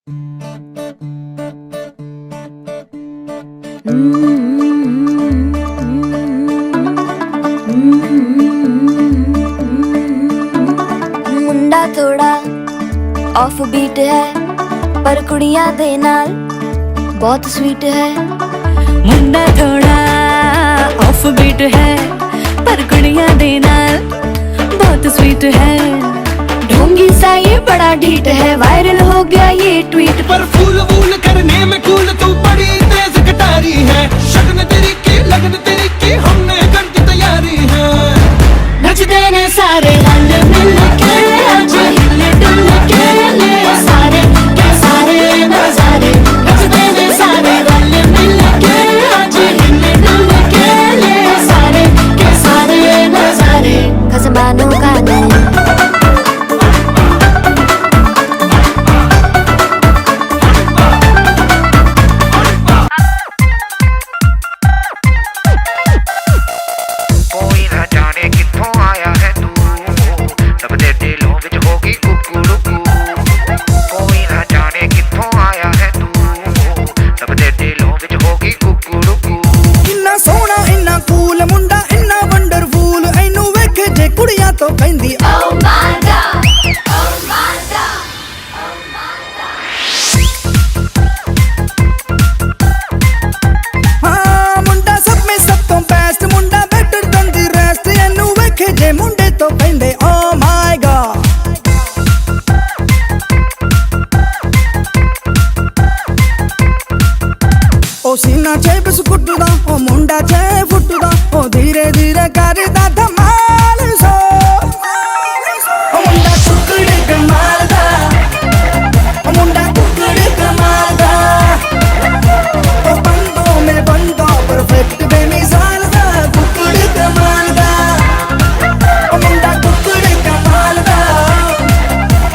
मुंडा थोड़ा off beat है पर कुड़ियां दे नाल बहुत स्वीट है। मुंडा थोड़ा ऑफ बीट है पर कुड़ियां दे नाल बहुत स्वीट है। ढोंगी सा ये बड़ा ढीठ है, वायरल हो गया ये ट्वीट। पर फूल वूल करने में कूल तू बड़ी तेज कटारी है। शगन तेरी की लगन तेरी की हमने कर दी तैयारी है। नचते ने सारे रंग मिल के आज हिल डुल के ले सारे के सारे नजारे। नचते ने सारे रंग मिल के आज हिल डुल के ले सारे के सारे नजारे। खसमानों का नहीं तो कहंदी Oh my God, oh my God, oh my God। हाँ मुंडा सब में सब तो बेस्ट, मुंडा बेटर देन द रेस्ट। एनू वेखे जे मुंडे तो कहंदे Oh my God। ओ सीना चे बिस्कुट दा ओ मुंडा चे फुट दा ओ धीरे धीरे करदा धमाल सो। ओ मुंडा टुकड़े कमाल दा, ओ मुंडा टुकड़े कमाल दा। ओ बंदों में बंदो परफेक्ट बेमिसाल दा, टुकड़े कमाल दा। ओ मुंडा टुकड़े कमाल दा,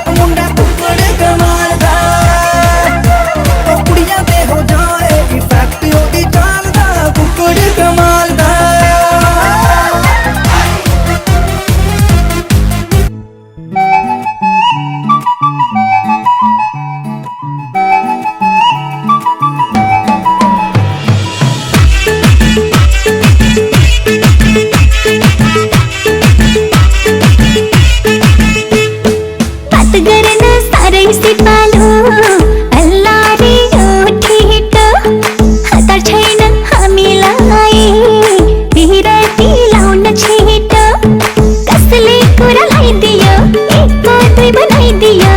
ओ मुंडा टुकड़े कमाल दा। ओ कुड़ियां दे हो जाए इफेक्ट होगी चाल दा, टुकड़े कमाल दा। बात करना सारे से पालो अल्लाह रे ठीक हातार छैन हामीलाई बिरती लाउन छेट कसले कुरा लगाइदियो एको दुई बनाइदियो।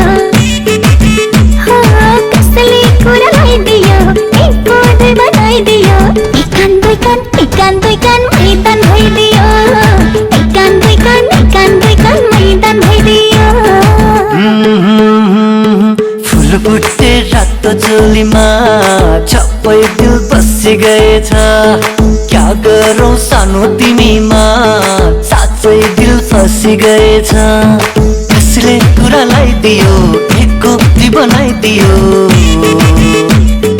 हाँ कसले कुरा लगाइदियो एको दुई बनाइदियो। एकान दुई कान मैदान भइदियो। एकान दुई कान मैदान भइदियो। फुल फुटे रातो चोलीमा छप्पै दिल बसी गएछ। क्या गरौँ सानो तिमीमा साँच्चै दिल फसी गएछ। कसले कुरा लगाइदियो एको दुई बनाइदियो।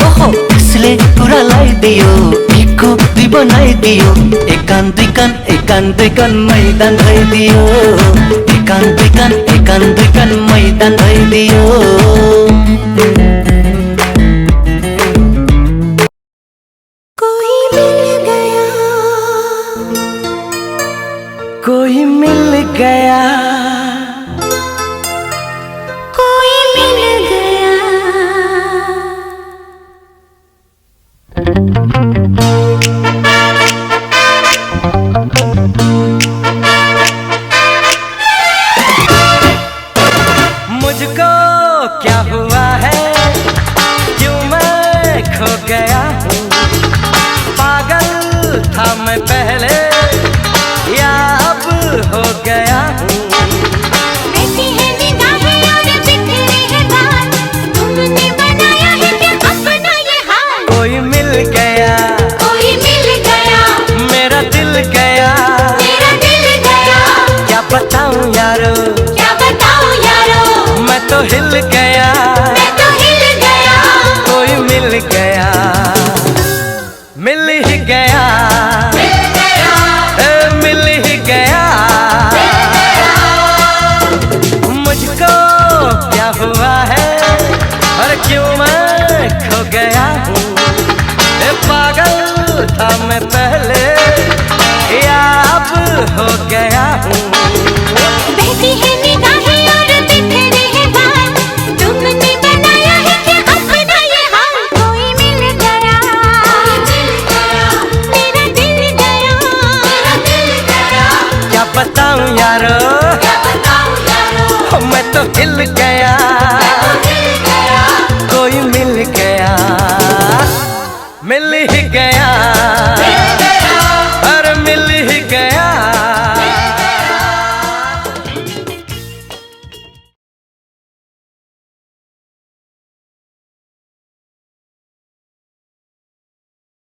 ओहो कसले कुरा लगाइदियो एको दुई बनाइदियो। एकान दुई कान मैदान भइदियो। एकान दुई कान मैदान भइदियो। कोई मिल गया, कोई मिल गया, कोई मिल गया। मुझको क्या हुआ है, क्यों मैं खो गया हूँ। पागल था मैं पहले या अब हो गया हूँ। ऐसी है निगाहें और बिखरे हैं बाल, तुमने बनाया है क्या अपना ये हाल। कोई मिल गया, कोई मिल गया, मेरा दिल गया। मेरा दिल गया। क्या बताऊँ यारो, क्या बताऊँ यारो, मैं तो हिल गया। मैं तो हिल गया। कोई मिल गया, मिल ही गया, मिल ही गया। मुझको क्या हुआ है और क्यों पागल था मैं पहले, या अब हो गया हूँ। बहती है निगाहें और बिखरे हैं बाल, तुमने बनाया है क्या अपना ये हाल। कोई मिल गया, मेरा दिल गया, क्या बताऊं यारो, मैं तो हिल गया।